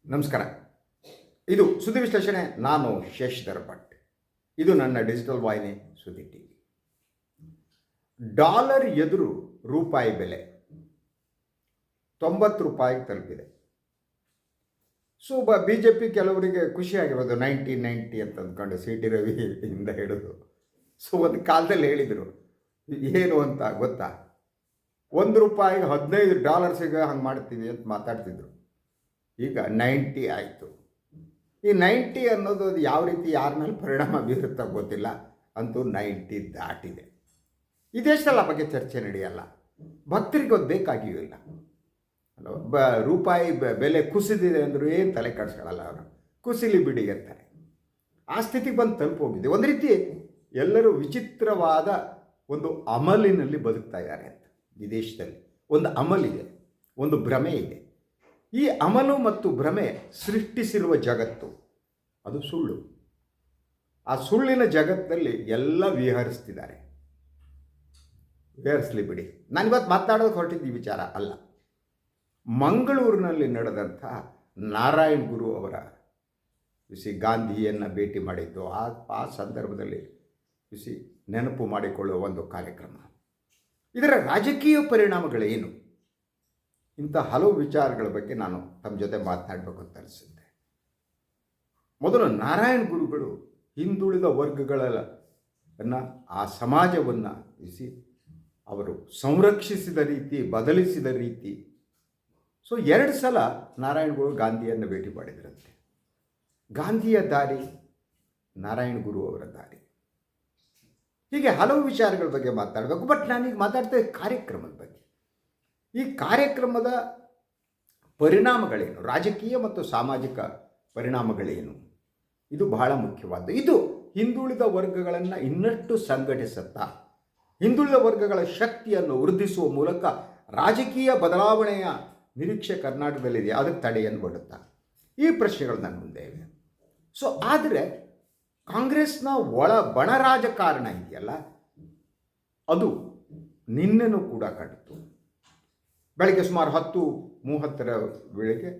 ನಮಸ್ಕಾರ. ಇದು ಸುದ್ದಿ ವಿಶ್ಲೇಷಣೆ. ನಾನು ಶಶಿಧರ್ ಭಟ್. ಇದು ನನ್ನ ಡಿಜಿಟಲ್ ವಾಹಿನಿ ಸುದ್ದಿ ಟಿವಿ. ಡಾಲರ್ ಎದುರು ರೂಪಾಯಿ ಬೆಲೆ 90 ರೂಪಾಯಿಗೆ ತಲುಪಿದೆ. ಸೊ ಬಿ ಜೆ ಪಿ ಕೆಲವರಿಗೆ ಖುಷಿಯಾಗಿರೋದು 90 ಅಂತ ಅಂದ್ಕೊಂಡು ಸಿ ಟಿ ರವಿಯಿಂದ ಹಿಡಿದು. ಸೊ ಒಂದು ಕಾಲದಲ್ಲಿ ಹೇಳಿದರು ಏನು ಅಂತ ಗೊತ್ತಾ, $1 $15 ಹಂಗೆ ಮಾಡ್ತೀವಿ ಅಂತ ಮಾತಾಡ್ತಿದ್ರು. ಈಗ 90 ಆಯಿತು. ಈ 90 ಅನ್ನೋದು ಅದು ಯಾವ ರೀತಿ ಯಾರ ಮೇಲೆ ಪರಿಣಾಮ ಬೀರುತ್ತಾ ಗೊತ್ತಿಲ್ಲ, ಅಂತೂ 90 ದಾಟಿದೆ. ಈ ದೇಶದಲ್ಲಿ ಆ ಬಗ್ಗೆ ಚರ್ಚೆ ನಡೆಯಲ್ಲ, ಭಕ್ತರಿಗೆ ಅದು ಬೇಕಾಗಿಯೂ ಇಲ್ಲ. ರೂಪಾಯಿ ಬೆಲೆ ಕುಸಿದಿದೆ ಅಂದರೂ ಏನು ತಲೆ ಕೆಡಿಸ್ಕೊಳ್ಳಲ್ಲ, ಅವರು ಕುಸಿಲಿ ಬಿಡಿ ಅಂತಾರೆ. ಆ ಸ್ಥಿತಿಗೆ ಬಂದು ತಲುಪೋಗಿದೆ. ಒಂದು ರೀತಿ ಎಲ್ಲರೂ ವಿಚಿತ್ರವಾದ ಒಂದು ಅಮಲಿನಲ್ಲಿ ಬದುಕ್ತಾ ಇದ್ದಾರೆ ಅಂತ. ಈ ದೇಶದಲ್ಲಿ ಒಂದು ಅಮಲಿದೆ, ಒಂದು ಭ್ರಮೆ ಇದೆ. ಈ ಅಮಲು ಮತ್ತು ಭ್ರಮೆ ಸೃಷ್ಟಿಸಿರುವ ಜಗತ್ತು ಅದು ಸುಳ್ಳು. ಆ ಸುಳ್ಳಿನ ಜಗತ್ತಲ್ಲಿ ಎಲ್ಲ ವಿಹರಿಸ್ತಿದ್ದಾರೆ. ವಿಹರಿಸಲಿ ಬಿಡಿ. ನಾನಿವತ್ತು ಮಾತಾಡೋದು ಹೊರಟಿದ್ದು ಈ ವಿಚಾರ ಅಲ್ಲ. ಮಂಗಳೂರಿನಲ್ಲಿ ನಡೆದಂಥ ನಾರಾಯಣ್ ಗುರು ಅವರ ಗಾಂಧಿಯನ್ನು ಭೇಟಿ ಮಾಡಿದ್ದು, ಆ ಸಂದರ್ಭದಲ್ಲಿ ನೆನಪು ಮಾಡಿಕೊಳ್ಳುವ ಒಂದು ಕಾರ್ಯಕ್ರಮ. ಇದರ ರಾಜಕೀಯ ಪರಿಣಾಮಗಳೇನು? ಇಂಥ ಹಲವು ವಿಚಾರಗಳ ಬಗ್ಗೆ ನಾನು ತಮ್ಮ ಜೊತೆ ಮಾತನಾಡಬೇಕು ಅಂತ ಅನಿಸುತ್ತೆ. ಮೊದಲು ನಾರಾಯಣ್ ಗುರುಗಳು ಹಿಂದುಳಿದ ವರ್ಗಗಳನ್ನು, ಆ ಸಮಾಜವನ್ನು ಅವರು ಸಂರಕ್ಷಿಸಿದ ರೀತಿ, ಬದಲಿಸಿದ ರೀತಿ. ಸೊ 2 ಸಲ ನಾರಾಯಣ್ ಗುರು ಗಾಂಧಿಯನ್ನು ಭೇಟಿ ಮಾಡಿದ್ರಂತೆ. ಗಾಂಧಿಯ ದಾರಿ, ನಾರಾಯಣ್ ಗುರು ಅವರ ದಾರಿ, ಹೀಗೆ ಹಲವು ವಿಚಾರಗಳ ಬಗ್ಗೆ ಮಾತಾಡಬೇಕು. ಬಟ್ ನಾನೀಗ ಮಾತಾಡ್ತಾ ಕಾರ್ಯಕ್ರಮದ ಬಗ್ಗೆ. ಈ ಕಾರ್ಯಕ್ರಮದ ಪರಿಣಾಮಗಳೇನು, ರಾಜಕೀಯ ಮತ್ತು ಸಾಮಾಜಿಕ ಪರಿಣಾಮಗಳೇನು, ಇದು ಬಹಳ ಮುಖ್ಯವಾದ್ದು. ಇದು ಹಿಂದುಳಿದ ವರ್ಗಗಳನ್ನು ಇನ್ನಷ್ಟು ಸಂಘಟಿಸುತ್ತಾ, ಹಿಂದುಳಿದ ವರ್ಗಗಳ ಶಕ್ತಿಯನ್ನು ವೃದ್ಧಿಸುವ ಮೂಲಕ ರಾಜಕೀಯ ಬದಲಾವಣೆಯ ನಿರೀಕ್ಷೆ ಕರ್ನಾಟಕದಲ್ಲಿದೆ. ಅದಕ್ಕೆ ತಡೆಯನ್ನು ಕೊಡುತ್ತಾ ಈ ಪ್ರಶ್ನೆಗಳು ನನ್ನ ಮುಂದೆ ಇವೆ. ಸೊ ಆದರೆ ಕಾಂಗ್ರೆಸ್ನ ಬಣ ರಾಜಕಾರಣ ಇದೆಯಲ್ಲ, ಅದು ನಿನ್ನೆನೂ ಕೂಡ ಕಂಡಿತು. ಬೆಳಗ್ಗೆ ಸುಮಾರು 10:30 ವೇಳೆಗೆ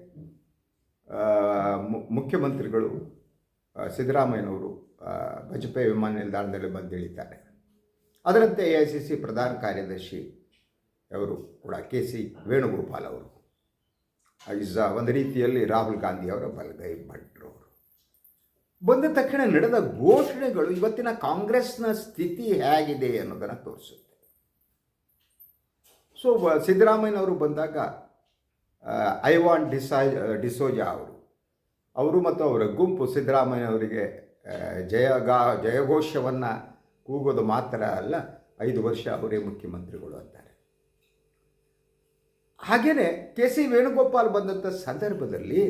ಮುಖ್ಯಮಂತ್ರಿಗಳು ಸಿದ್ದರಾಮಯ್ಯನವರು ಬಜಪೆ ವಿಮಾನ ನಿಲ್ದಾಣದಲ್ಲಿ ಬಂದಿಳಿದ್ದಾರೆ. ಅದರಂತೆ AICC ಪ್ರಧಾನ ಕಾರ್ಯದರ್ಶಿ ಅವರು ಕೂಡ KC ವೇಣುಗೋಪಾಲ್ ಅವರು ಒಂದು ರೀತಿಯಲ್ಲಿ ರಾಹುಲ್ ಗಾಂಧಿ ಅವರ ಬಲಗೈ ಭಟ್ರು ಅವರು ಬಂದ ತಕ್ಷಣ ನಡೆದ ಘೋಷಣೆಗಳು ಇವತ್ತಿನ ಕಾಂಗ್ರೆಸ್ನ ಸ್ಥಿತಿ ಹೇಗಿದೆ ಅನ್ನೋದನ್ನು ತೋರಿಸುತ್ತೆ. ಸೊ ಸಿದ್ದರಾಮಯ್ಯನವರು ಬಂದಾಗ ಐವಾನ್ ಡಿಸೋಜಾ ಅವರು ಮತ್ತು ಅವರ ಗುಂಪು ಸಿದ್ದರಾಮಯ್ಯನವರಿಗೆ ಜಯಘೋಷವನ್ನು ಕೂಗೋದು ಮಾತ್ರ ಅಲ್ಲ, 5 ವರ್ಷ ಅವರೇ ಮುಖ್ಯಮಂತ್ರಿಗಳು ಅಂತಾರೆ. ಹಾಗೆಯೇ KC ವೇಣುಗೋಪಾಲ್ ಬಂದಂಥ ಸಂದರ್ಭದಲ್ಲಿ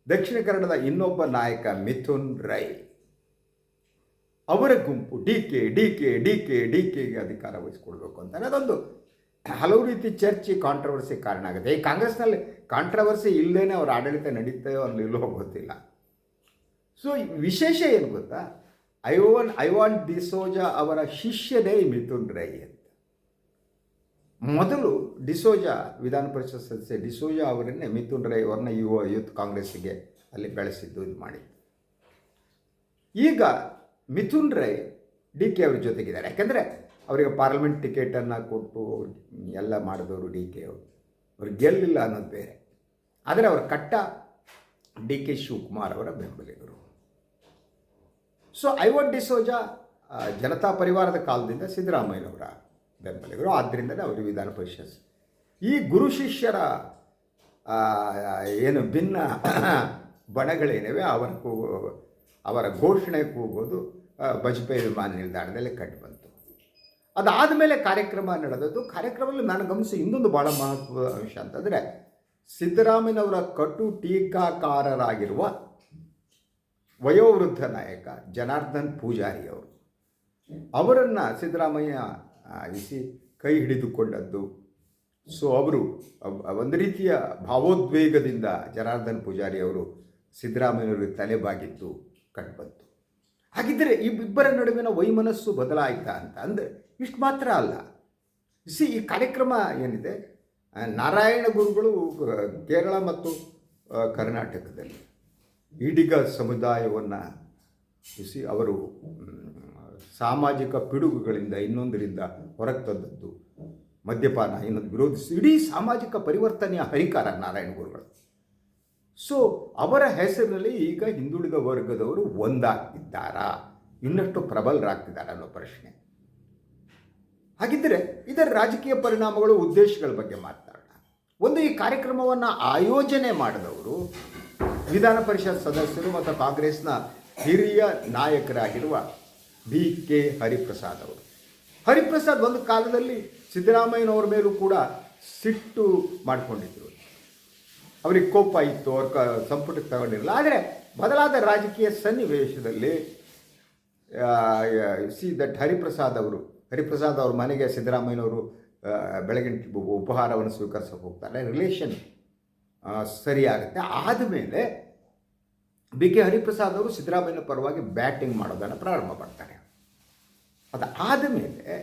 ದಕ್ಷಿಣ ಕನ್ನಡದ ಇನ್ನೊಬ್ಬ ನಾಯಕ ಮಿಥುನ್ ರೈ ಅವರ ಗುಂಪು ಡಿಕೆಗೆ ಅಧಿಕಾರ ವಹಿಸ್ಕೊಳ್ಬೇಕು ಅಂತಾನೆ. ಅದೊಂದು ಹಲವು ರೀತಿ ಚರ್ಚೆ, ಕಾಂಟ್ರವರ್ಸಿ ಕಾರಣ ಆಗುತ್ತೆ. ಈ ಕಾಂಗ್ರೆಸ್ನಲ್ಲಿ ಕಾಂಟ್ರವರ್ಸಿ ಇಲ್ಲದೇ ಅವ್ರ ಆಡಳಿತ ನಡೀತಾಯೋ ಅಲ್ಲಿ ಇಲ್ಲೋ ಗೊತ್ತಿಲ್ಲ. ಸೊ ವಿಶೇಷ ಏನು ಗೊತ್ತಾ, ಐವಾನ್ ಡಿಸೋಜಾ ಅವರ ಶಿಷ್ಯನೇ ಮಿಥುನ್ ರೈ ಅಂತ. ಮೊದಲು ಡಿಸೋಜಾ ವಿಧಾನ ಪರಿಷತ್ ಸದಸ್ಯ ಡಿಸೋಜಾ ಅವರನ್ನೇ ಮಿಥುನ್ ರೈ ಅವರನ್ನ ಯೂತ್ ಕಾಂಗ್ರೆಸ್ಸಿಗೆ ಅಲ್ಲಿ ಬೆಳೆಸಿದ್ದು, ಇದು ಮಾಡಿದ್ದು. ಈಗ ಮಿಥುನ್ ರೈ DK ಅವ್ರ ಜೊತೆಗಿದ್ದಾರೆ. ಯಾಕೆಂದರೆ ಅವರಿಗೆ ಪಾರ್ಲಿಮೆಂಟ್ ಟಿಕೆಟನ್ನು ಕೊಟ್ಟು ಎಲ್ಲ ಮಾಡಿದವರು DK ಅವರು. ಅವ್ರು ಗೆಲ್ಲಿಲ್ಲ ಅನ್ನೋದು ಬೇರೆ. ಆದರೆ ಅವರ ಕಟ್ಟ DK ಶಿವಕುಮಾರ್ ಅವರ ಬೆಂಬಲಿಗರು. ಸೊ ಐವಾನ್ ಡಿಸೋಜಾ ಜನತಾ ಪರಿವಾರದ ಕಾಲದಿಂದ ಸಿದ್ದರಾಮಯ್ಯನವರ ಬೆಂಬಲಿಗರು. ಆದ್ದರಿಂದಲೇ ಅವರು ವಿಧಾನ ಪರಿಷತ್. ಈ ಗುರು ಶಿಷ್ಯರ ಏನು ಭಿನ್ನ ಬಣಗಳೇನಿವೆ ಅವರ ಘೋಷಣೆ ಕೂಗೋದು ಬಜಪೆ ವಿಮಾನ ನಿಲ್ದಾಣದಲ್ಲಿ ಕಂಡುಬಂತು. ಅದಾದ ಮೇಲೆ ಕಾರ್ಯಕ್ರಮ ನಡೆದದ್ದು. ಕಾರ್ಯಕ್ರಮದಲ್ಲಿ ನಾನು ಗಮನಿಸಿ ಇನ್ನೊಂದು ಭಾಳ ಮಹತ್ವದ ಅಂಶ ಅಂತಂದರೆ, ಸಿದ್ದರಾಮಯ್ಯನವರ ಕಟು ಟೀಕಾಕಾರರಾಗಿರುವ ವಯೋವೃದ್ಧ ನಾಯಕ ಜನಾರ್ದನ್ ಪೂಜಾರಿ ಅವರನ್ನು ಸಿದ್ದರಾಮಯ್ಯ ಕೈ ಹಿಡಿದುಕೊಂಡದ್ದು. ಸೊ ಅವರು ಒಂದು ರೀತಿಯ ಭಾವೋದ್ವೇಗದಿಂದ ಜನಾರ್ದನ್ ಪೂಜಾರಿ ಅವರು ಸಿದ್ದರಾಮಯ್ಯನವರಿಗೆ ತಲೆಬಾಗಿದ್ದು ಕಂಡುಬಂತು. ಹಾಗಿದ್ದರೆ ಇಬ್ಬರ ನಡುವಿನ ವೈಮನಸ್ಸು ಬದಲಾಯಿತಾ ಅಂತ ಅಂದರೆ ಇಷ್ಟು ಮಾತ್ರ ಅಲ್ಲ. ಈ ಕಾರ್ಯಕ್ರಮ ಏನಿದೆ, ನಾರಾಯಣ ಗುರುಗಳು ಕೇರಳ ಮತ್ತು ಕರ್ನಾಟಕದಲ್ಲಿ ಈಡಿಗ ಸಮುದಾಯವನ್ನು ಅವರು ಸಾಮಾಜಿಕ ಪಿಡುಗುಗಳಿಂದ ಇನ್ನೊಂದರಿಂದ ಹೊರಗೆ ತಂದದ್ದು, ಮದ್ಯಪಾನ ಇನ್ನೊಂದು ವಿರೋಧಿಸಿ ಇಡೀ ಸಾಮಾಜಿಕ ಪರಿವರ್ತನೆಯ ಹರಿಕಾರ ನಾರಾಯಣ ಗುರುಗಳು. ಸೊ ಅವರ ಹೆಸರಿನಲ್ಲಿ ಈಗ ಹಿಂದುಳಿದ ವರ್ಗದವರು ಒಂದಾಗ್ತಿದ್ದಾರಾ, ಇನ್ನಷ್ಟು ಪ್ರಬಲರಾಗ್ತಿದ್ದಾರಾ ಅನ್ನೋ ಪ್ರಶ್ನೆ. ಹಾಗಿದ್ದರೆ ಇದರ ರಾಜಕೀಯ ಪರಿಣಾಮಗಳು, ಉದ್ದೇಶಗಳ ಬಗ್ಗೆ ಮಾತನಾಡೋಣ. ಒಂದು, ಈ ಕಾರ್ಯಕ್ರಮವನ್ನು ಆಯೋಜನೆ ಮಾಡಿದವರು ವಿಧಾನ ಪರಿಷತ್ ಸದಸ್ಯರು ಮತ್ತು ಕಾಂಗ್ರೆಸ್ನ ಹಿರಿಯ ನಾಯಕರಾಗಿರುವ BK ಹರಿಪ್ರಸಾದ್ ಅವರು. ಹರಿಪ್ರಸಾದ್ ಒಂದು ಕಾಲದಲ್ಲಿ ಸಿದ್ದರಾಮಯ್ಯನವ್ರ ಮೇಲೂ ಕೂಡ ಸಿಟ್ಟು ಮಾಡಿಕೊಂಡಿದ್ದರು. ಅವ್ರಿಗೆ ಕೋಪ ಇತ್ತು, ಅವ್ರ ಸಂಪುಟಕ್ಕೆ ತಗೊಂಡಿರಲಿಲ್ಲ. ಆದರೆ ಬದಲಾದ ರಾಜಕೀಯ ಸನ್ನಿವೇಶದಲ್ಲಿ ಹರಿಪ್ರಸಾದ್ ಅವ್ರ ಮನೆಗೆ ಸಿದ್ದರಾಮಯ್ಯನವರು ಬೆಳಗಿನ ಉಪಹಾರವನ್ನು ಸ್ವೀಕರಿಸೋಕೆ ಹೋಗ್ತಾರೆ. ರಿಲೇಷನ್ ಸರಿಯಾಗುತ್ತೆ. ಆದಮೇಲೆ BK ಹರಿಪ್ರಸಾದ್ ಅವರು ಸಿದ್ದರಾಮಯ್ಯನ ಪರವಾಗಿ ಬ್ಯಾಟಿಂಗ್ ಮಾಡೋದನ್ನು ಪ್ರಾರಂಭ ಮಾಡ್ತಾರೆ. ಅದಾದ ಮೇಲೆ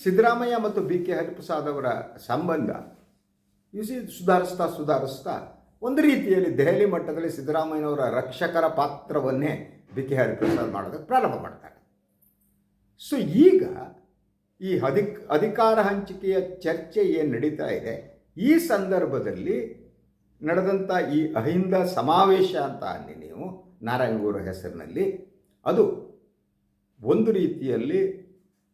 ಸಿದ್ದರಾಮಯ್ಯ ಮತ್ತು BK ಹರಿಪ್ರಸಾದ್ ಅವರ ಸಂಬಂಧ ಸುಧಾರಿಸ್ತಾ ಒಂದು ರೀತಿಯಲ್ಲಿ ದೆಹಲಿ ಮಟ್ಟದಲ್ಲಿ ಸಿದ್ದರಾಮಯ್ಯನವರ ರಕ್ಷಕರ ಪಾತ್ರವನ್ನೇ BK ಹರಿಪ್ರಸಾದ್ ಮಾಡೋದಕ್ಕೆ ಪ್ರಾರಂಭ ಮಾಡ್ತಾರೆ. ಸೊ ಈಗ ಈ ಅಧಿಕಾರ ಹಂಚಿಕೆಯ ಚರ್ಚೆ ಏನು ನಡೀತಾ ಇದೆ, ಈ ಸಂದರ್ಭದಲ್ಲಿ ನಡೆದಂಥ ಈ ಅಹಿಂದ ಸಮಾವೇಶ ಅಂತ ಅನ್ನಿ ನೀವು ನಾರಾಯಣಗೌಡ ಹೆಸರಿನಲ್ಲಿ, ಅದು ಒಂದು ರೀತಿಯಲ್ಲಿ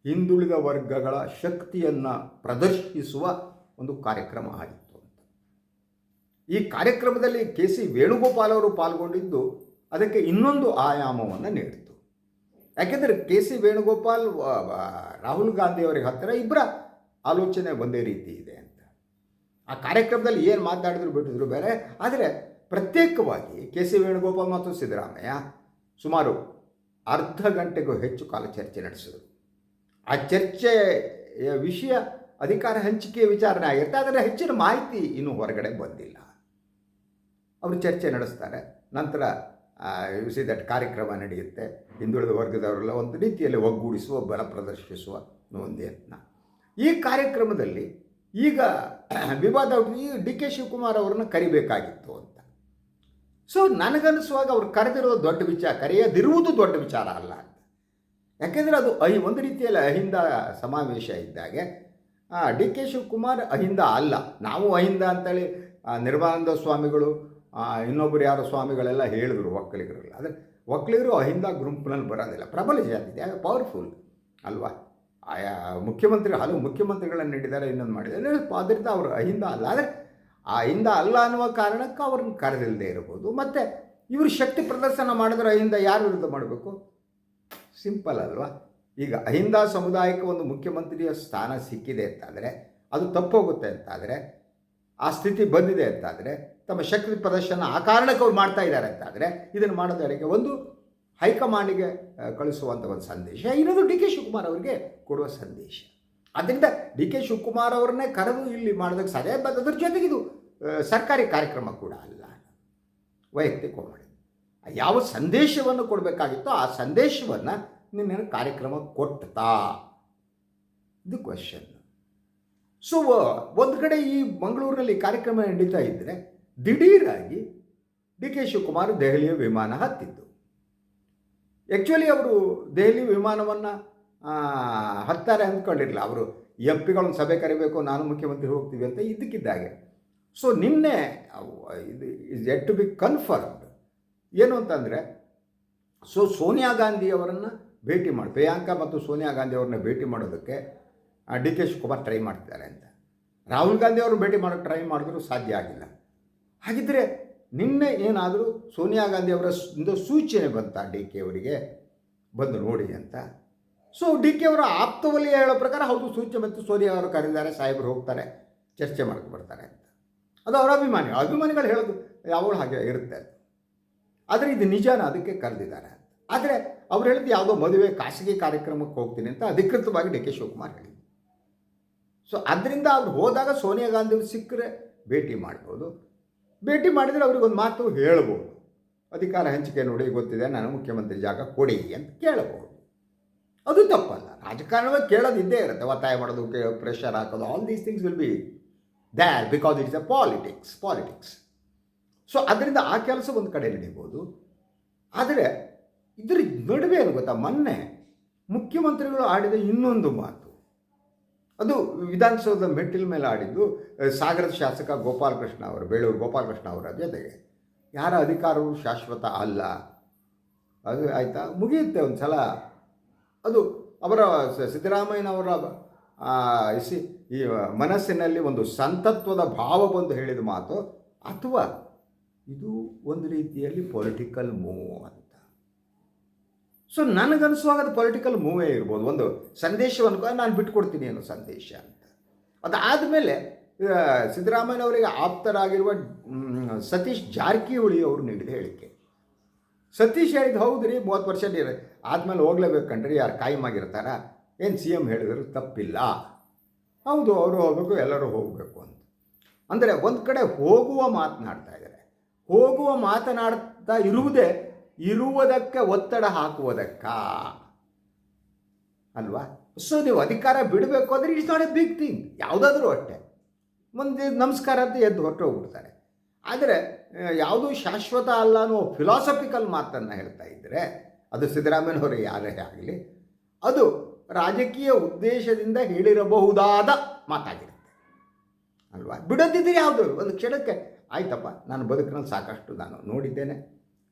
ಹಿಂದುಳಿದ ವರ್ಗಗಳ ಶಕ್ತಿಯನ್ನು ಪ್ರದರ್ಶಿಸುವ ಒಂದು ಕಾರ್ಯಕ್ರಮ ಆಗಿತ್ತು ಅಂತ. ಈ ಕಾರ್ಯಕ್ರಮದಲ್ಲಿ KC ವೇಣುಗೋಪಾಲ್ ಅವರು ಪಾಲ್ಗೊಂಡಿದ್ದು ಅದಕ್ಕೆ ಇನ್ನೊಂದು ಆಯಾಮವನ್ನು ನೀಡಿತು. ಯಾಕೆಂದರೆ KC ವೇಣುಗೋಪಾಲ್ ರಾಹುಲ್ ಗಾಂಧಿಯವರಿಗೆ ಹತ್ತಿರ ಇಬ್ಬರ ಆಲೋಚನೆ ಒಂದೇ ರೀತಿ ಇದೆ ಅಂತ. ಆ ಕಾರ್ಯಕ್ರಮದಲ್ಲಿ ಏನು ಮಾತನಾಡಿದ್ರು ಬಿಟ್ಟಿದ್ರು ಬೇರೆ. ಆದರೆ ಪ್ರತ್ಯೇಕವಾಗಿ KC ವೇಣುಗೋಪಾಲ್ ಮತ್ತು ಸಿದ್ದರಾಮಯ್ಯ ಸುಮಾರು ಅರ್ಧ ಗಂಟೆಗೂ ಹೆಚ್ಚು ಕಾಲ ಚರ್ಚೆ ನಡೆಸಿದರು. ಆ ಚರ್ಚೆಯ ವಿಷಯ ಅಧಿಕಾರ ಹಂಚಿಕೆಯ ವಿಚಾರಣೆ ಆಗಿರುತ್ತೆ. ಆದರೆ ಹೆಚ್ಚಿನ ಮಾಹಿತಿ ಇನ್ನೂ ಹೊರಗಡೆ ಬಂದಿಲ್ಲ. ಅವರು ಚರ್ಚೆ ನಡೆಸ್ತಾರೆ. ನಂತರ ಕಾರ್ಯಕ್ರಮ ನಡೆಯುತ್ತೆ. ಹಿಂದುಳಿದ ವರ್ಗದವರೆಲ್ಲ ಒಂದು ರೀತಿಯಲ್ಲಿ ಒಗ್ಗೂಡಿಸುವ, ಬಲ ಪ್ರದರ್ಶಿಸುವ ಒಂದು ಯತ್ನ. ಈ ಕಾರ್ಯಕ್ರಮದಲ್ಲಿ ಈಗ ವಿವಾದ ಈ DK ಶಿವಕುಮಾರ್ ಅವರನ್ನು ಕರಿಬೇಕಾಗಿತ್ತು ಅಂತ. ಸೊ ನನಗನ್ನಿಸುವಾಗ ಅವ್ರು ಕರೆದಿರೋದು ದೊಡ್ಡ ವಿಚಾರ, ಕರೆಯದಿರುವುದು ದೊಡ್ಡ ವಿಚಾರ ಅಲ್ಲ ಅಂತ. ಯಾಕೆಂದರೆ ಅದು ಒಂದು ರೀತಿಯಲ್ಲಿ ಅಹಿಂದ ಸಮಾವೇಶ ಇದ್ದಾಗೆ DK ಶಿವಕುಮಾರ್ ಅಹಿಂದ ಅಲ್ಲ. ನಾವು ಅಹಿಂದ ಅಂತೇಳಿ ನಿರ್ಮಲಾನಂದ ಸ್ವಾಮಿಗಳು, ಇನ್ನೊಬ್ಬರು ಯಾರೋ ಸ್ವಾಮಿಗಳೆಲ್ಲ ಹೇಳಿದ್ರು, ಒಕ್ಕಲಿಗರೆಲ್ಲ. ಆದರೆ ಒಕ್ಕಲಿಗರು ಅಹಿಂದ ಗುಂಪಿನಲ್ಲಿ ಬರೋದಿಲ್ಲ. ಪ್ರಬಲ ಜಾತಿ ಇದೆ, ಪವರ್ಫುಲ್ ಅಲ್ವಾ. ಹಲವು ಮುಖ್ಯಮಂತ್ರಿಗಳನ್ನು ನೀಡಿದ್ದಾರೆ, ಇನ್ನೊಂದು ಮಾಡಿದ್ದಾರೆ. ಅದರಿಂದ ಅವರು ಅಹಿಂದ ಅಲ್ಲ. ಆದರೆ ಆ ಅಹಿಂದ ಅಲ್ಲ ಅನ್ನುವ ಕಾರಣಕ್ಕೆ ಅವ್ರನ್ನ ಕರೆದಿಲ್ಲದೆ ಇರಬಹುದು. ಮತ್ತು ಇವರು ಶಕ್ತಿ ಪ್ರದರ್ಶನ ಮಾಡಿದ್ರೆ ಅಹಿಂದ ಯಾರು ವಿರುದ್ಧ ಮಾಡಬೇಕು? ಸಿಂಪಲ್ ಅಲ್ವಾ. ಈಗ ಅಹಿಂದ ಸಮುದಾಯಕ್ಕೆ ಒಂದು ಮುಖ್ಯಮಂತ್ರಿಯ ಸ್ಥಾನ ಸಿಕ್ಕಿದೆ ಅಂತಾದರೆ, ಅದು ತಪ್ಪೋಗುತ್ತೆ ಅಂತಾದರೆ, ಆ ಸ್ಥಿತಿ ಬಂದಿದೆ ಅಂತಾದರೆ, ತಮ್ಮ ಶಕ್ತಿ ಪ್ರದರ್ಶನ ಆ ಕಾರಣಕ್ಕೆ ಅವ್ರು ಮಾಡ್ತಾ ಇದ್ದಾರೆ ಅಂತಾದರೆ, ಇದನ್ನು ಮಾಡೋದಕ್ಕೆ ಒಂದು ಹೈಕಮಾಂಡಿಗೆ ಕಳಿಸುವಂಥ ಒಂದು ಸಂದೇಶ, ಇನ್ನೊಂದು DK ಶಿವಕುಮಾರ್ ಅವರಿಗೆ ಕೊಡುವ ಸಂದೇಶ. ಆದ್ದರಿಂದ DK ಶಿವಕುಮಾರ್ ಅವ್ರನ್ನೇ ಕರೆದು ಇಲ್ಲಿ ಮಾಡೋದಕ್ಕೆ ಸಾಧ್ಯ. ಅದ್ರ ಜೊತೆಗೆ ಇದು ಸರ್ಕಾರಿ ಕಾರ್ಯಕ್ರಮ ಕೂಡ ಅಲ್ಲ, ವೈಯಕ್ತಿಕ ಮಾಡಿ ಯಾವ ಸಂದೇಶವನ್ನು ಕೊಡಬೇಕಾಗಿತ್ತೋ ಆ ಸಂದೇಶವನ್ನು ನಿನ್ನೆ ಕಾರ್ಯಕ್ರಮ ಕೊಡ್ತಾ, ಇದು ಕ್ವೆಶ್ಚನ್. ಸೊ ಒಂದು ಕಡೆ ಈ ಮಂಗಳೂರಿನಲ್ಲಿ ಕಾರ್ಯಕ್ರಮ ನಡೀತಾ ಇದ್ದರೆ ದಿಢೀರಾಗಿ DK ಶಿವಕುಮಾರ್ ದೆಹಲಿಯ ವಿಮಾನ ಹತ್ತಿದ್ದು. ಆ್ಯಕ್ಚುಲಿ ಅವರು ದೆಹಲಿ ವಿಮಾನವನ್ನು ಹತ್ತಾರೆ ಅಂದ್ಕೊಂಡಿರಲಿಲ್ಲ. ಅವರು MP ಗಳನ್ನ ಸಭೆ ಕರಿಬೇಕು, ನಾನು ಮುಖ್ಯಮಂತ್ರಿ ಹೋಗ್ತೀವಿ ಅಂತ ಇದ್ದಕ್ಕಿದ್ದಾಗೆ. ಸೊ ನಿನ್ನೆ ಇದು is yet to be confirmed. ಏನು ಅಂತಂದರೆ, ಸೊ ಸೋನಿಯಾ ಗಾಂಧಿಯವರನ್ನು ಭೇಟಿ ಪ್ರಿಯಾಂಕಾ ಮತ್ತು ಸೋನಿಯಾ ಗಾಂಧಿ ಅವ್ರನ್ನ ಭೇಟಿ ಮಾಡೋದಕ್ಕೆ DK ಶಿವಕುಮಾರ್ ಟ್ರೈ ಮಾಡ್ತಿದ್ದಾರೆ ಅಂತ. ರಾಹುಲ್ ಗಾಂಧಿ ಅವರು ಭೇಟಿ ಮಾಡೋಕ್ಕೆ ಟ್ರೈ ಮಾಡಿದ್ರು ಸಾಧ್ಯ ಆಗಿಲ್ಲ. ಹಾಗಿದ್ದರೆ ನಿನ್ನೆ ಏನಾದರೂ ಸೋನಿಯಾ ಗಾಂಧಿ ಅವರ ಸೂಚನೆ ಬಂತ DK ಅವರಿಗೆ, ಬಂದು ನೋಡಿ ಅಂತ. ಸೊ DK ಅವರ ಆಪ್ತವಲಯ ಹೇಳೋ ಪ್ರಕಾರ ಹೌದು ಸೂಚನೆ ಬಂತು, ಸೋನಿಯಾ ಅವರು ಕರೆದಿದ್ದಾರೆ, ಸಾಹೇಬರು ಹೋಗ್ತಾರೆ, ಚರ್ಚೆ ಮಾಡ್ಕೊಂಡು ಬರ್ತಾರೆ ಅಂತ. ಅದು ಅವರ ಅಭಿಮಾನಿಗಳು ಹೇಳೋದು ಯಾವಾಗ ಹಾಗೆ ಇರುತ್ತೆ. ಆದರೆ ಇದು ನಿಜಾನ, ಅದಕ್ಕೆ ಕರೆದಿದ್ದಾರೆ ಅಂತ. ಆದರೆ ಅವ್ರು ಹೇಳಿದ್ದು ಯಾವುದೋ ಮದುವೆ ಖಾಸಗಿ ಕಾರ್ಯಕ್ರಮಕ್ಕೆ ಹೋಗ್ತೀನಿ ಅಂತ ಅಧಿಕೃತವಾಗಿ DK ಶಿವಕುಮಾರ್ ಹೇಳಿದ್ರು. ಸೊ ಅದರಿಂದ ಅವ್ರು ಹೋದಾಗ ಸೋನಿಯಾ ಗಾಂಧಿ ಅವರು ಸಿಕ್ಕರೆ ಭೇಟಿ ಮಾಡ್ಬೋದು. ಭೇಟಿ ಮಾಡಿದರೆ ಅವ್ರಿಗೆ ಒಂದು ಮಾತು ಹೇಳ್ಬೋದು, ಅಧಿಕಾರ ಹಂಚಿಕೆ ನೋಡಿ ಗೊತ್ತಿದೆ, ನಾನು ಮುಖ್ಯಮಂತ್ರಿ ಜಾಗ ಕೊಡಿ ಅಂತ ಕೇಳಬಹುದು. ಅದು ತಪ್ಪಲ್ಲ. ರಾಜಕಾರಣವಾಗಿ ಕೇಳೋದು ಇದ್ದೇ ಇರುತ್ತೆ, ಒತ್ತಾಯ ಮಾಡೋದು, ಪ್ರೆಷರ್ ಹಾಕೋದು, all these things will be there because it's A politics. So ಅದರಿಂದ ಆ ಕೆಲಸ ಒಂದು ಕಡೆ ನಡೀಬೋದು. ಆದರೆ ಇದರ ನಡುವೆ ಏನು ಗೊತ್ತಾ, ಮೊನ್ನೆ ಮುಖ್ಯಮಂತ್ರಿಗಳು ಆಡಿದ ಇನ್ನೊಂದು ಮಾತು, ಅದು ವಿಧಾನಸೌಧದ ಮೆಟ್ಟಿಲ ಮೇಲೆ ಆಡಿದ್ದು ಸಾಗರದ ಶಾಸಕ ಗೋಪಾಲಕೃಷ್ಣ ಅವರು, ಬೇಳೂರು ಗೋಪಾಲಕೃಷ್ಣ ಅವರ ಜೊತೆಗೆ. ಯಾರ ಅಧಿಕಾರವು ಶಾಶ್ವತ ಅಲ್ಲ, ಅದು ಆಯಿತಾ, ಮುಗಿಯುತ್ತೆ ಒಂದು ಸಲ. ಅದು ಅವರ ಸಿದ್ದರಾಮಯ್ಯನವರ ಈ ಮನಸ್ಸಿನಲ್ಲಿ ಒಂದು ಸಂತತ್ವದ ಭಾವ ಬಂದು ಹೇಳಿದ ಮಾತು, ಅಥವಾ ಇದು ಒಂದು ರೀತಿಯಲ್ಲಿ ಪೊಲಿಟಿಕಲ್ ಮೂವ್ ಅಂತ. ಸೊ ನನಗನ್ನಿಸುವಾಗ ಅದು ಪೊಲಿಟಿಕಲ್ ಮೂವೇ ಇರ್ಬೋದು, ಒಂದು ಸಂದೇಶವನ್ನು ನಾನು ಬಿಟ್ಕೊಡ್ತೀನಿ ಅನ್ನೋ ಸಂದೇಶ ಅಂತ. ಅದಾದಮೇಲೆ ಸಿದ್ದರಾಮಯ್ಯನವರಿಗೆ ಆಪ್ತರಾಗಿರುವ ಸತೀಶ್ ಜಾರಕಿಹೊಳಿ ಅವರು ನೀಡಿದ ಹೇಳಿಕೆ. ಸತೀಶ್ ಹೇಳಿದ್ದು ಹೌದು ರೀ, 30 ವರ್ಷ ಆದಮೇಲೆ ಹೋಗ್ಲೇಬೇಕು ಕಣ್ರಿ, ಯಾರು ಕಾಯಮಾಗಿರ್ತಾರ, ಏನು ಸಿ ಎಮ್ ಹೇಳಿದ್ರು ತಪ್ಪಿಲ್ಲ, ಹೌದು ಅವರು ಹೋಗಬೇಕು, ಎಲ್ಲರೂ ಹೋಗಬೇಕು ಅಂತ. ಅಂದರೆ ಒಂದು ಕಡೆ ಹೋಗುವ ಮಾತನಾಡ್ತಾ ಇದ್ದಾರೆ, ಹೋಗುವ ಮಾತನಾಡ್ತಾ ಇರುವುದಕ್ಕೆ ಒತ್ತಡ ಹಾಕುವುದಕ್ಕ ಅಲ್ವಾ. ಸೊ ನೀವು ಅಧಿಕಾರ ಬಿಡಬೇಕು ಅಂದರೆ it's not a big thing, ಯಾವುದಾದ್ರೂ ಅಷ್ಟೇ, ಒಂದು ನಮಸ್ಕಾರ ಅಂತ ಎದ್ದು ಹೊರಟು ಹೋಗ್ಬಿಡ್ತಾರೆ. ಆದರೆ ಯಾವುದೂ ಶಾಶ್ವತ ಅಲ್ಲ ಅನ್ನೋ ಫಿಲಾಸಫಿಕಲ್ ಮಾತನ್ನು ಹೇಳ್ತಾ ಇದ್ದರೆ, ಅದು ಸಿದ್ದರಾಮಯ್ಯನವರು ಯಾರೇ ಆಗಲಿ, ಅದು ರಾಜಕೀಯ ಉದ್ದೇಶದಿಂದ ಹೇಳಿರಬಹುದಾದ ಮಾತಾಗಿರುತ್ತೆ ಅಲ್ವಾ. ಬಿಡೋದಿದ್ದರೆ ಯಾವುದು ಒಂದು ಕ್ಷಣಕ್ಕೆ ಆಯ್ತಪ್ಪ, ನಾನು ಬದುಕಿನಲ್ಲಿ ಸಾಕಷ್ಟು ನಾನು ನೋಡಿದ್ದೇನೆ,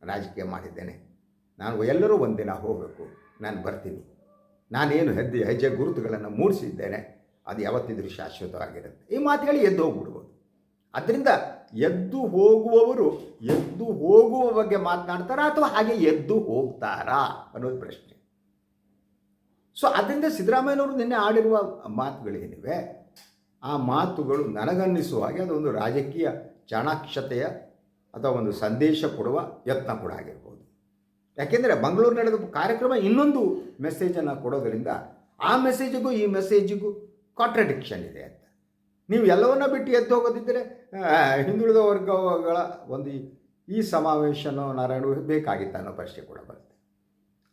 ರಾಜಕೀಯ ಮಾಡಿದ್ದೇನೆ, ನಾನು ಎಲ್ಲರೂ ಒಂದಿನ ಹೋಗಬೇಕು, ನಾನು ಬರ್ತೀನಿ, ನಾನೇನು ಹೆಜ್ಜೆ ಗುರುತುಗಳನ್ನು ಮೂಡಿಸಿದ್ದೇನೆ, ಅದು ಯಾವತ್ತಿದ್ರೂ ಶಾಶ್ವತವಾಗಿರುತ್ತೆ. ಈ ಮಾತುಗಳು ಎದ್ದು ಹೋಗ್ಬಿಡ್ಬೋದು. ಅದರಿಂದ ಎದ್ದು ಹೋಗುವವರು ಎದ್ದು ಹೋಗುವ ಬಗ್ಗೆ ಮಾತನಾಡ್ತಾರಾ ಅಥವಾ ಹಾಗೆ ಎದ್ದು ಹೋಗ್ತಾರಾ ಅನ್ನೋದು ಪ್ರಶ್ನೆ. ಸೊ ಅದರಿಂದ ಸಿದ್ದರಾಮಯ್ಯನವರು ನಿನ್ನೆ ಆಡಿರುವ ಮಾತುಗಳೇನಿವೆ, ಆ ಮಾತುಗಳು ನನಗನ್ನಿಸುವ ಹಾಗೆ ಅದೊಂದು ರಾಜಕೀಯ ಚಾಣಾಕ್ಷತೆಯ ಅಥವಾ ಒಂದು ಸಂದೇಶ ಕೊಡುವ ಯತ್ನ ಕೂಡ ಆಗಿರ್ಬೋದು. ಯಾಕೆಂದರೆ ಮಂಗಳೂರು ನಡೆದ ಕಾರ್ಯಕ್ರಮ ಇನ್ನೊಂದು ಮೆಸೇಜನ್ನು ಕೊಡೋದರಿಂದ ಆ ಮೆಸೇಜಿಗೂ ಈ ಮೆಸೇಜಿಗೂ ಕಾಂಟ್ರಡಿಕ್ಷನ್ ಇದೆ ಅಂತ. ನೀವು ಎಲ್ಲವನ್ನ ಬಿಟ್ಟು ಎದ್ದು ಹೋಗೋದಿದ್ದರೆ ಹಿಂದುಳಿದ ವರ್ಗಗಳ ಒಂದು ಈ ಸಮಾವೇಶನೋ ನಾರಾಯಣ ಬೇಕಾಗಿತ್ತು ಅನ್ನೋ ಪ್ರಶ್ನೆ ಕೂಡ ಬರುತ್ತೆ.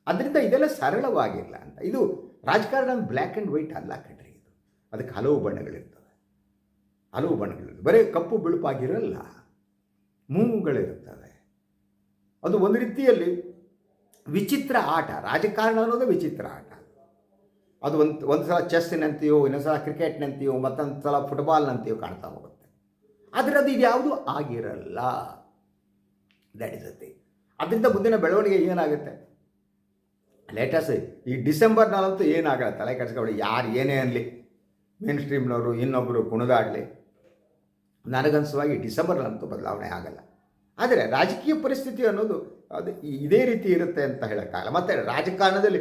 ಅದರಿಂದ ಇದೆಲ್ಲ ಸರಳವಾಗಿಲ್ಲ ಅಂತ. ಇದು ರಾಜಕಾರಣ ಬ್ಲ್ಯಾಕ್ ಆ್ಯಂಡ್ ವೈಟ್ ಅಲ್ಲ ಕಣ್ರಿ, ಇದು ಅದಕ್ಕೆ ಹಲವು ಬಣ್ಣಗಳಿರ್ತವೆ, ಬರೀ ಕಪ್ಪು ಬಿಳುಪಾಗಿರಲ್ಲ, ಮೂವುಗಳಿರ್ತವೆ. ಅದು ಒಂದು ರೀತಿಯಲ್ಲಿ ವಿಚಿತ್ರ ಆಟ, ರಾಜಕಾರಣ ಅನ್ನೋದು ವಿಚಿತ್ರ ಆಟ. ಅದು ಒಂದು ಸಲ ಚೆಸ್ಸಿನಂತೆಯೋ, ಇನ್ನೊಂದು ಸಲ ಕ್ರಿಕೆಟ್ನಂತೆಯೋ, ಮತ್ತೊಂದು ಸಲ ಫುಟ್ಬಾಲ್ನಂತೆಯೋ ಕಾಣ್ತಾ ಹೋಗುತ್ತೆ. ಆದರೆ ಅದು ಇದ್ಯಾವುದು ಆಗಿರಲ್ಲ. That is a thing. ಅದರಿಂದ ಮುಂದಿನ ಬೆಳವಣಿಗೆ ಏನಾಗುತ್ತೆ, ಲೇಟೆಸ್ಟ್ ಈ ಡಿಸೆಂಬರ್ನಲ್ಲಂತೂ ಏನಾಗಲ್ಲ, ತಲೆ ಕೆಡಿಸ್ಕೊಳ್ಳಿ, ಯಾರು ಏನೇ ಅನ್ನಲಿ, ಮೇನ್ ಸ್ಟ್ರೀಮ್ನವರು ಇನ್ನೊಬ್ಬರು ಕುಣಿದಾಡಲಿ, ನನಗನ್ಸುವಾಗಿ ಡಿಸೆಂಬರ್ನಲ್ಲಂತೂ ಬದಲಾವಣೆ ಆಗಲ್ಲ. ಆದರೆ ರಾಜಕೀಯ ಪರಿಸ್ಥಿತಿ ಅನ್ನೋದು ಅದು ಇದೇ ರೀತಿ ಇರುತ್ತೆ ಅಂತ ಹೇಳೋಕ್ಕಾಗಲ್ಲ. ಮತ್ತು ರಾಜಕಾರಣದಲ್ಲಿ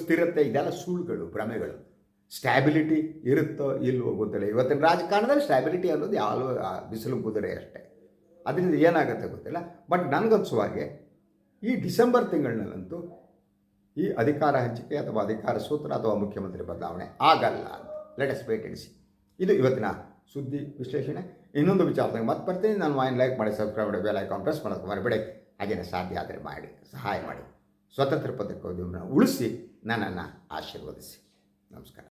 ಸ್ಥಿರತೆ ಇದೆಲ್ಲ ಸುಳ್ಳುಗಳು, ಭ್ರಮೆಗಳು. ಸ್ಟ್ಯಾಬಿಲಿಟಿ ಇರುತ್ತೋ ಇಲ್ವೋ ಗೊತ್ತಿಲ್ಲ. ಇವತ್ತಿನ ರಾಜಕಾರಣದಲ್ಲಿ ಸ್ಟ್ಯಾಬಿಲಿಟಿ ಅನ್ನೋದು ಯಾವ ಬಿಸಿಲು ಕುದುರೆ ಅಷ್ಟೇ. ಅದರಿಂದ ಏನಾಗುತ್ತೆ ಗೊತ್ತಿಲ್ಲ. ಬಟ್ ನನಗನ್ಸುವಾಗೆ ಈ ಡಿಸೆಂಬರ್ ತಿಂಗಳಿನಲ್ಲಂತೂ ಈ ಅಧಿಕಾರ ಹಂಚಿಕೆ ಅಥವಾ ಅಧಿಕಾರ ಸೂತ್ರ ಅಥವಾ ಮುಖ್ಯಮಂತ್ರಿ ಬದಲಾವಣೆ ಆಗಲ್ಲ ಅಂತ. Let us wait and see. ಇದು ಇವತ್ತಿನ ಸುದ್ದಿ ವಿಶ್ಲೇಷಣೆ. ಇನ್ನೊಂದು ವಿಚಾರದಾಗ ಮತ್ತೆ ಬರ್ತೀನಿ. ನಾನು ವಾಯಿನ್ ಲೈಕ್ ಮಾಡಿ, ಸಬ್ಸ್ಕ್ರೈಬ್ ಮಾಡಿ, ಬೆಲ್ ಐಕಾನ್ ಪ್ರೆಸ್ ಮಾಡೋದು ಮರಿಬೇಡಿ. ಹಾಗೇನೆ ಸಾಧ್ಯ ಆದರೆ ಮಾಡಿ, ಸಹಾಯ ಮಾಡಿ. ಸ್ವತಂತ್ರ ಪತ್ರಿಕೋದ್ಯಮವನ್ನು ಉಳಿಸಿ ನನ್ನನ್ನು ಆಶೀರ್ವದಿಸಿ. ನಮಸ್ಕಾರ.